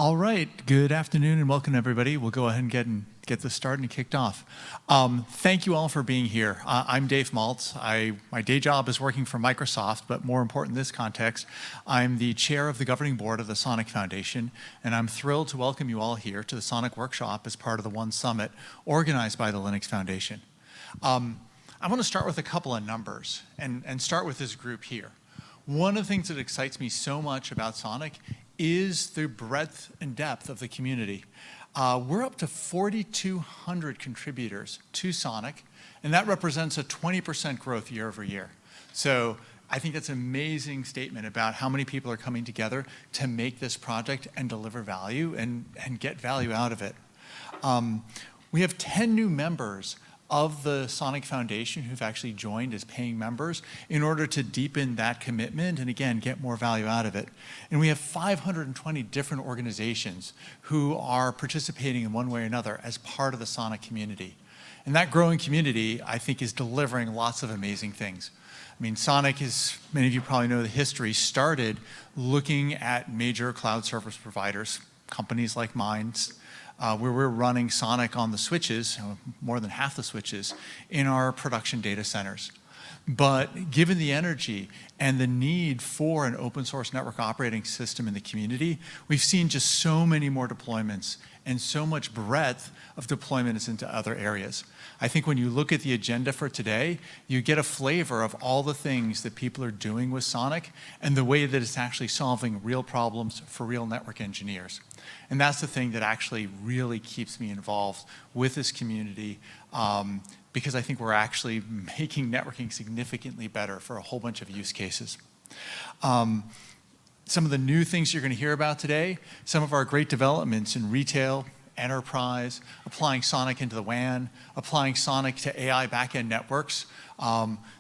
All right, good afternoon and welcome everybody. We'll go ahead and get this started and kicked off. Thank you all for being here. I'm Dave Maltz. My day job is working for Microsoft, but more important in this context, I'm the chair of the governing board of the Sonic Foundation, and I'm thrilled to welcome you all here to the Sonic Workshop as part of the One Summit organized by the Linux Foundation. I want to start with a couple of numbers and start with this group here. One of the things that excites me so much about Sonic is the breadth and depth of the community. We're up to 4,200 contributors to Sonic, and that represents a 20% growth year over year. So I think that's an amazing statement about how many people are coming together to make this project and deliver value and get value out of it. We have 10 new members of the Sonic Foundation who've actually joined as paying members in order to deepen that commitment and again, get more value out of it. And we have 520 different organizations who are participating in one way or another as part of the Sonic community. And that growing community, I think, is delivering lots of amazing things. I mean, Sonic, as many of you probably know the history, started looking at major cloud service providers, companies like mine, where we're running Sonic on the switches, more than half the switches, in our production data centers. But given the energy and the need for an open source network operating system in the community, we've seen just so many more deployments and so much breadth of deployments into other areas. I think when you look at the agenda for today, you get a flavor of all the things that people are doing with Sonic and the way that it's actually solving real problems for real network engineers. And that's the thing that actually really keeps me involved with this community because I think we're actually making networking significantly better for a whole bunch of use cases. Some of the new things you're going to hear about today, some of our great developments in retail, enterprise, applying Sonic into the WAN, applying Sonic to AI backend networks.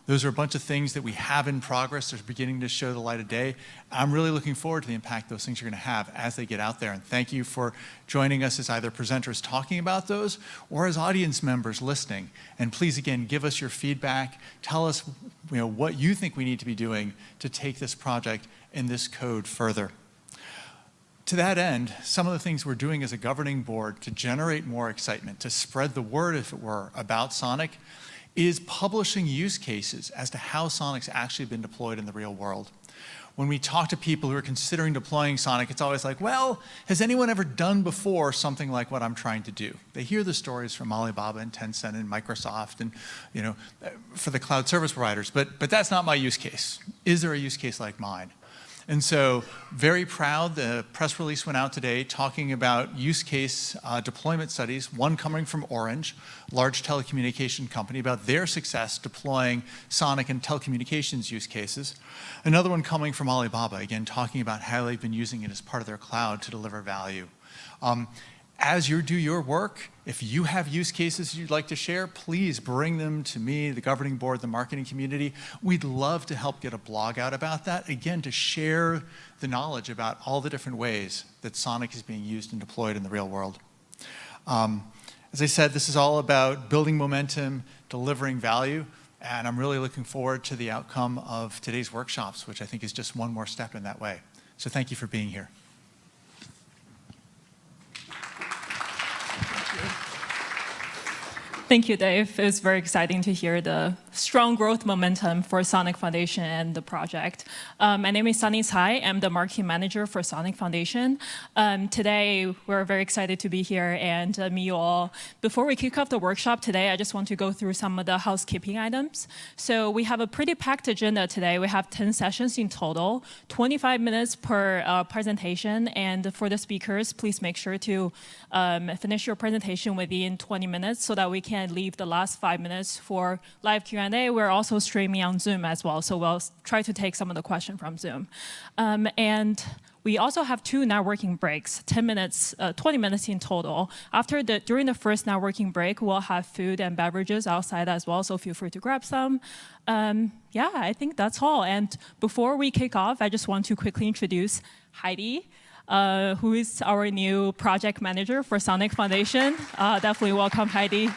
Those are a bunch of things that we have in progress. They're beginning to show the light of day. I'm really looking forward to the impact those things are going to have as they get out there. And thank you for joining us as either presenters talking about those or as audience members listening. And please, again, give us your feedback. Tell us what you think we need to be doing to take this project and this code further. To that end, some of the things we're doing as a governing board to generate more excitement, to spread the word, if it were, about Sonic, is publishing use cases as to how Sonic's actually been deployed in the real world. When we talk to people who are considering deploying Sonic, it's always like, well, has anyone ever done before something like what I'm trying to do? They hear the stories from Alibaba and Tencent and Microsoft and, for the cloud service providers, but that's not my use case. Is there a use case like mine? And so, very proud, the press release went out today talking about use case deployment studies, one coming from Orange, large telecommunication company, about their success deploying Sonic and telecommunications use cases. Another one coming from Alibaba, again, talking about how they've been using it as part of their cloud to deliver value. As you do your work, if you have use cases you'd like to share, please bring them to me, the governing board, the marketing community. We'd love to help get a blog out about that, again, to share the knowledge about all the different ways that Sonic is being used and deployed in the real world. As I said, this is all about building momentum, delivering value, and I'm really looking forward to the outcome of today's workshops, which I think is just one more step in that way. So thank you for being here. Thank you, Dave. It was very exciting to hear the strong growth momentum for Sonic Foundation and the project. My name is Sunny Tsai. I'm the marketing manager for Sonic Foundation. Today, we're very excited to be here and meet you all. Before we kick off the workshop today, I just want to go through some of the housekeeping items. So we have a pretty packed agenda today. We have 10 sessions in total, 25 minutes per presentation. And for the speakers, please make sure to finish your presentation within 20 minutes so that we can leave the last 5 minutes for live Q&A. We're also streaming on Zoom as well, so we'll try to take some of the questions from Zoom. And we also have 2 networking breaks, 10 minutes, 20 minutes in total. During the first networking break, we'll have food and beverages outside as well, so feel free to grab some. Yeah, I think that's all. And before we kick off, I just want to quickly introduce Heidi, who is our new project manager for Sonic Foundation. Definitely welcome, Heidi.